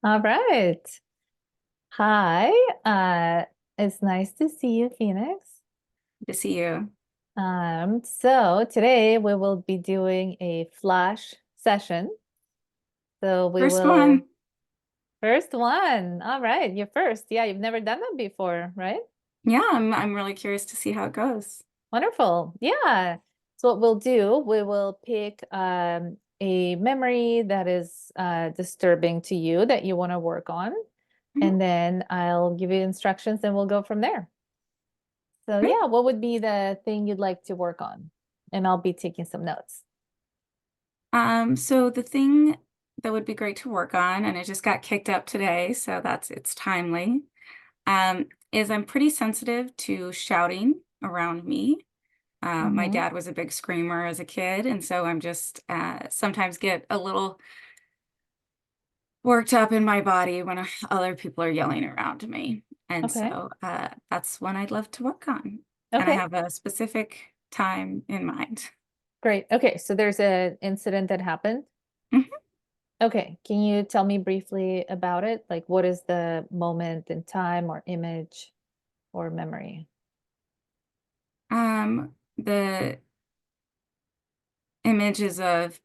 All right. Hi. It's nice to see you, Phoenix. To see you. So today we will be doing a flash session. So we First will one. first one. All right, you're first. Yeah, you've never done that before, right? Yeah, I'm really curious to see how it goes. Wonderful. Yeah. So what we'll do, we will pick a memory that is disturbing to you that you want to work on, Mhm. and then I'll give you instructions and we'll go from there. So Great. yeah, what would be the thing you'd like to work on? And I'll be taking some notes. So the thing that would be great to work on, and it just got kicked up today, so it's timely, is I'm pretty sensitive to shouting around me. My Hmm. dad was a big screamer as a kid, and so I'm just sometimes get a little worked up in my body when other people are yelling around me. And Okay. so that's one I'd love to work on. And I Okay. have a specific time in mind. Great. Okay. So there's an incident that happened. Mhm. Okay. Can you tell me briefly about it? Like what is the moment in time or image or memory? The images of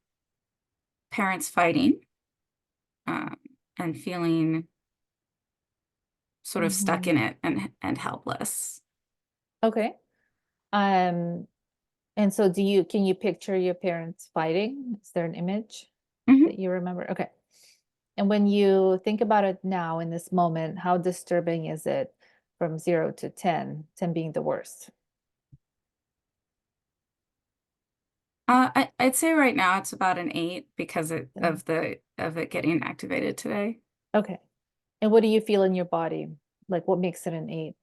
parents fighting um, and feeling sort of stuck Hmm. in it and helpless. Okay. Um, and so can you picture your parents fighting? Is there an image Mhm. that you remember? Okay. And when you think about it now in this moment, how disturbing is it from 0 to 10, 10 being the worst? I'd say right now it's about an 8 because And- of it getting activated today. Okay. And what do you feel in your body? Like what makes it an 8?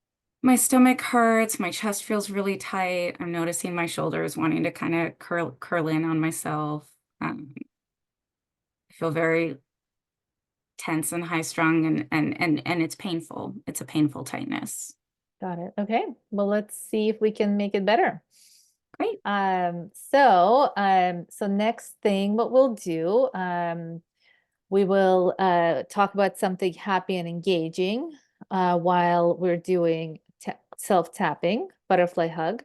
My stomach hurts, my chest feels really tight. I'm noticing my shoulders wanting to kind of curl in on myself. I feel very tense and high strung and it's painful. It's a painful tightness. Got it. Okay. Well, let's see if we can make it better. Great. So next thing, what we'll do, we will talk about something happy and engaging while we're doing self-tapping, butterfly hug.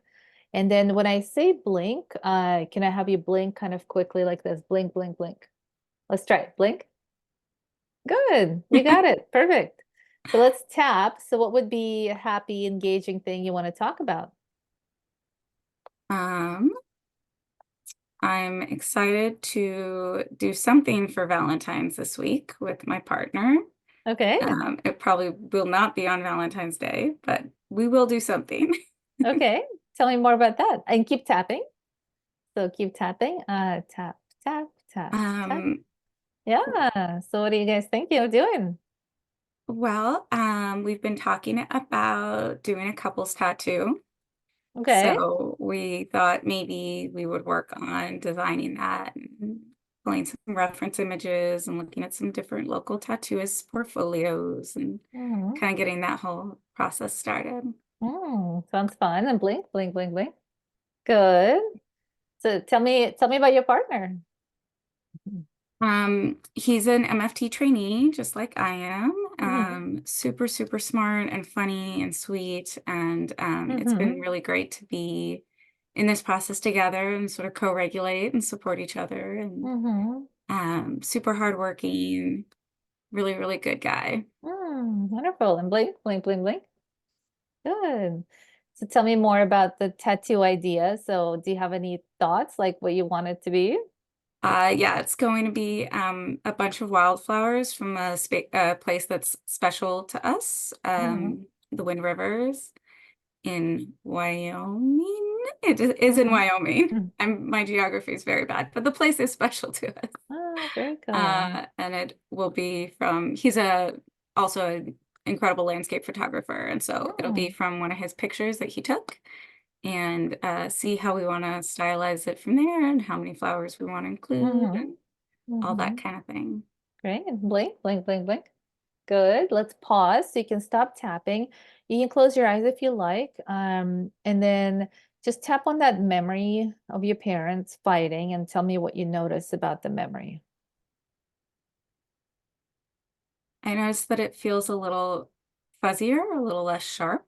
And then when I say blink, can I have you blink kind of quickly like this? Blink, blink, blink. Let's try it. Blink. Good. You got it. Perfect. So let's tap. So what would be a happy, engaging thing you want to talk about? Um, I'm excited to do something for Valentine's this week with my partner. Okay. It probably will not be on Valentine's Day, but we will do something. Okay. Tell me more about that. And keep tapping. So keep tapping. Tap, tap, tap, tap. Um, Yeah. So what do you guys think you're doing? we've been talking about doing a couples tattoo. Okay. So we thought maybe we would work on designing that and pulling some reference images and looking at some different local tattooist portfolios and Mm, kind of getting that whole process started. sounds fun. And blink, blink, blink, blink. Good. So tell me about your partner. He's an MFT trainee, just like I am. Mm-hmm. Super, super smart and funny and sweet. And it's been Mm-hmm. really great to be in this process together and sort of co-regulate and support each other. And Mm-hmm. super hardworking, really, really good guy. Wonderful. And blink, blink, blink, blink. Good. So tell me more about the tattoo idea. So do you have any thoughts, like what you want it to be? Yeah, it's going to be a bunch of wildflowers from a place that's special to us, Mm-hmm. the Wind Rivers in Wyoming. It is in Mm-hmm. Wyoming. Mm-hmm. My geography is very bad, but the place is special to us. Oh, very cool. And it will be he's also an incredible landscape photographer. And so it'll be Mm, from one of his pictures that he took and see how we want to stylize it from there and how many flowers we want to include mm-hmm. and all that Mm-hmm. kind of thing. Great. Blink, blink, blink, blink. Good. Let's pause so you can stop tapping. You can close your eyes if you like. And then just tap on that memory of your parents fighting and tell me what you notice about the memory. I noticed that it feels a little fuzzier, a little less sharp,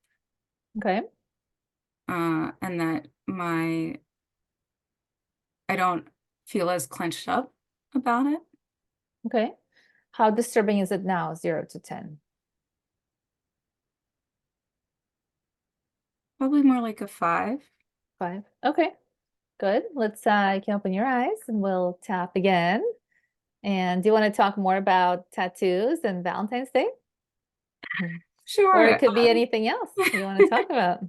Okay. and that I don't feel as clenched up about it. Okay. How disturbing is it now, 0 to 10? Probably more like a 5. 5. Okay. Good. Let's you can open your eyes and we'll tap again. And do you want to talk more about tattoos and Valentine's Day? Mhm. Or it Sure. could be anything else you want to talk about.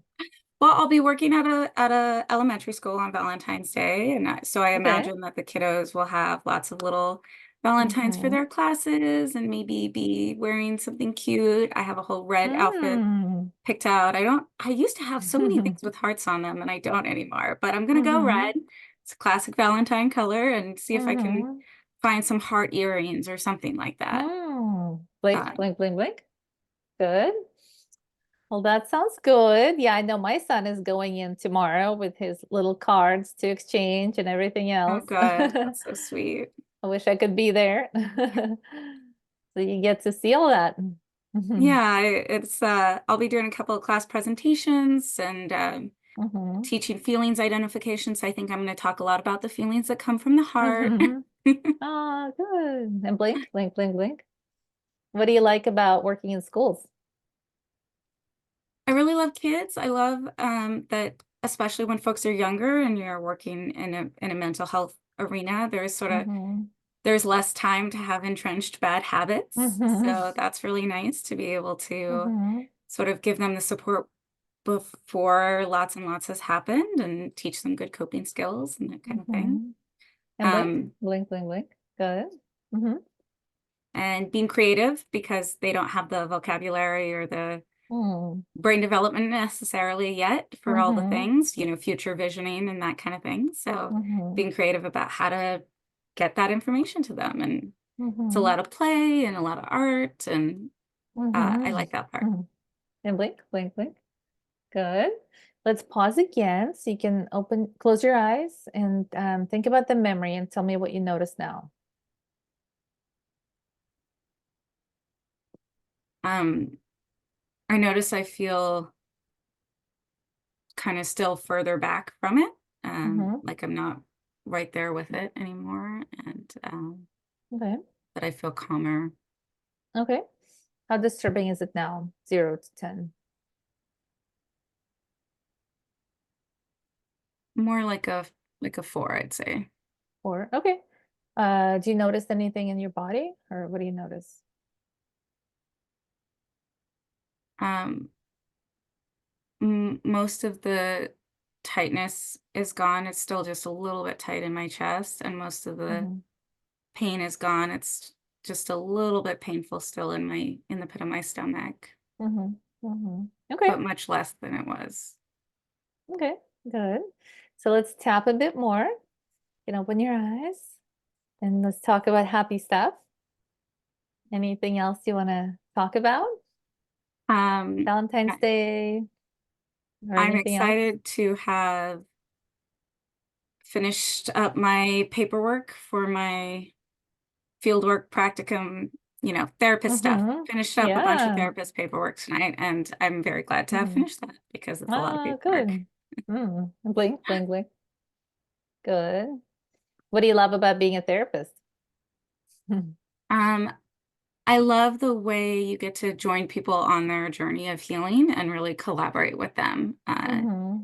Well, I'll be working at a elementary school on Valentine's Day, and so I Okay. imagine that the kiddos will have lots of little Valentines for Mm-hmm. their classes and maybe be wearing something cute. I have a whole red outfit Mm. picked out. I used to have so many things with hearts on them, and I don't anymore, but I'm gonna go Mm-hmm. red. It's a classic Valentine color, and see if I can Mm-hmm. find some heart earrings or something like that. Mm. Blink, Uh, blink, blink, blink. Good. Well, that sounds good. Yeah, I know my son is going in tomorrow with his little cards to exchange and everything oh, else. good. That's so sweet. I wish I could be there. So you get to see all that. Mhm. Yeah, it's I'll be doing a couple of class presentations and Mhm. teaching feelings identification. So I think I'm going to talk a lot about the feelings that come from the heart. Mhm. Oh, good. And blink, blink, blink, blink. What do you like about working in schools? I really love kids. I love that, especially when folks are younger and you're working in a mental health arena, Mhm. there's less time to have entrenched bad habits. Mhm. So that's really nice to be able to Mhm. sort of give them the support before lots and lots has happened and teach them good coping skills and that kind of thing. Mhm. And blink, Um, blink, blink, blink. Good. Mhm. and being creative because they don't have the vocabulary or the Mm. brain development necessarily yet for all the Mhm. things, future visioning and that kind of thing. So Mhm. being creative about how to get that information to them. And it's a Mhm. lot of play and a lot of art. And I Mhm. like that part. Mhm. And blink, blink, blink. Good. Let's pause again so you can close your eyes and think about the memory and tell me what you notice now. Um, I notice I feel kind of still further back from it, Mm-hmm. like I'm not right there with it anymore, and Okay. that I feel calmer. Okay. How disturbing is it now? 0 to 10. More like a 4, I'd say. Or okay. Do you notice anything in your body or what do you notice? Um, Most of the tightness is gone. It's still just a little bit tight in my chest, and most of the Mm-hmm. pain is gone. It's just a little bit painful still in the pit of my stomach, Mm-hmm. Mm-hmm. Okay. but much less than it was. Okay. Good. So let's tap a bit more. You can open your eyes and let's talk about happy stuff. Anything else you want to talk about? Um, Valentine's I- Day or I'm anything else? excited to have finished up my paperwork for my fieldwork practicum, therapist stuff. Mm-hmm. Finished up a bunch of Yeah. therapist paperwork tonight, and I'm very glad to have Mm-hmm. finished that because it's a lot of Ah, paperwork. good. Blink, blink, blink. Good. What do you love about being a therapist? Um, I love the way you get to join people on their journey of healing and really collaborate with them Mm-hmm.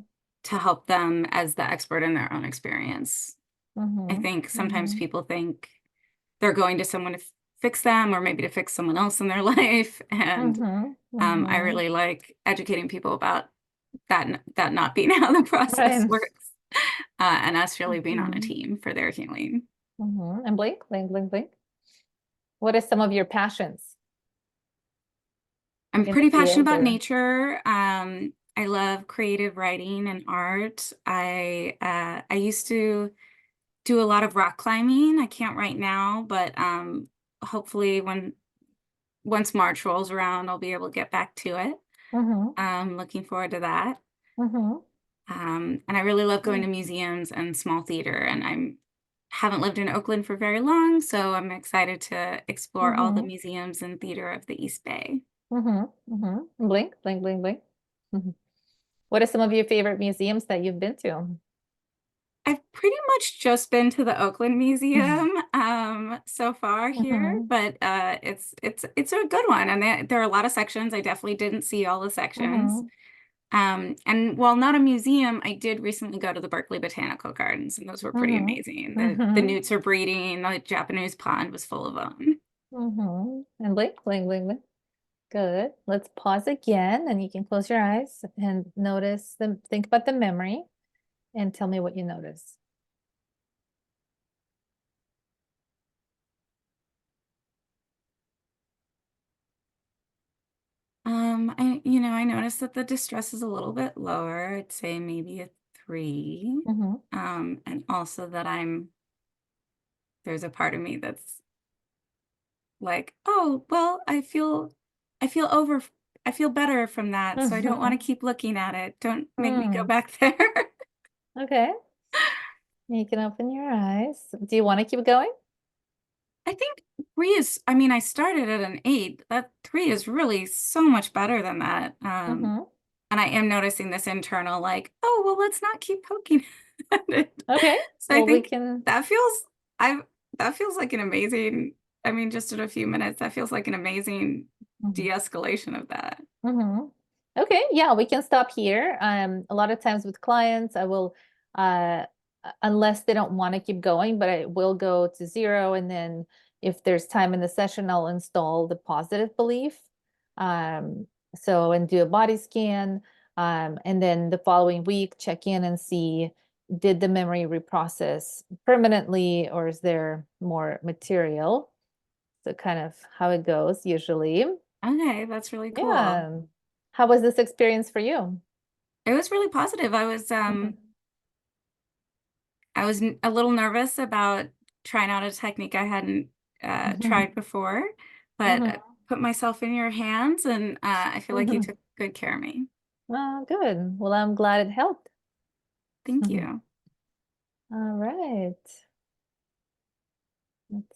to help them as the expert in their own experience. I Mm-hmm. think sometimes Mm-hmm. people think they're going to someone to fix them or maybe to fix someone else in their life. And Mm-hmm. I Mm-hmm. really like educating people about that not being how the process Right. works, and us really being on a Mm-hmm. team for their healing. Mm-hmm. And blink, blink, blink, blink. What are some of your passions I'm in the pretty passionate field about or? nature. I love creative writing and art. I used to do a lot of rock climbing. I can't right now, but hopefully once March rolls around, I'll be able to get back to it. Mm-hmm. Looking forward to that. Mm-hmm. And I really love going Mm-hmm. to museums and small theater, and haven't lived in Oakland for very long, so I'm excited to explore all the Mm-hmm. museums and theater of the East Bay. Mm-hmm. Mm-hmm. Blink, blink, blink, blink. Mhm. What are some of your favorite museums that you've been to? I've pretty much just been to the Oakland Museum so far here, Mm-hmm. but it's a good one, and there are a lot of sections. I definitely didn't see all the sections. Mm-hmm. And while not a museum, I did recently go to the Berkeley Botanical Gardens, and those were pretty Mm-hmm. amazing. The Mm-hmm. newts are breeding, the Japanese pond was full of them. Mm-hmm. And blink, blink, blink, blink. Good. Let's pause again and you can close your eyes and notice them. Think about the memory and tell me what you notice. I noticed that the distress is a little bit lower. I'd say maybe a 3. Mm-hmm. And also that there's a part of me that's like, oh, well, I feel over, I feel better from that. So I don't want to keep looking at it. Don't make me go Mm. back there. Okay. You can open your eyes. Do you want to keep going? I think 3 is, I mean, I started at an 8. That 3 is really so much better than that. Mm-hmm. And I am noticing this internal, like, oh, well, let's not keep poking at it. Okay. So I Well, we think can. that feels, I that feels like an amazing, I mean, just in a few minutes, that feels like an amazing Mhm. de-escalation of that. Mm-hmm. Okay, yeah, we can stop here. A lot of times with clients, I will, unless they don't want to keep going, but I will go to 0, and then if there's time in the session, I'll install the positive belief. Um, and do a body scan, and then the following week, check in and see did the memory reprocess permanently, or is there more material? So kind of how it goes usually. Okay, that's really cool. Yeah. How was this experience for you? It was really positive. Mhm. I was a little nervous about trying out a technique I hadn't Mhm. tried before, but Mhm. I put myself in your hands, and I feel like you Mhm. took good care of me. Oh, good. Well, I'm glad it helped. Thank Mhm. you. All right. Let's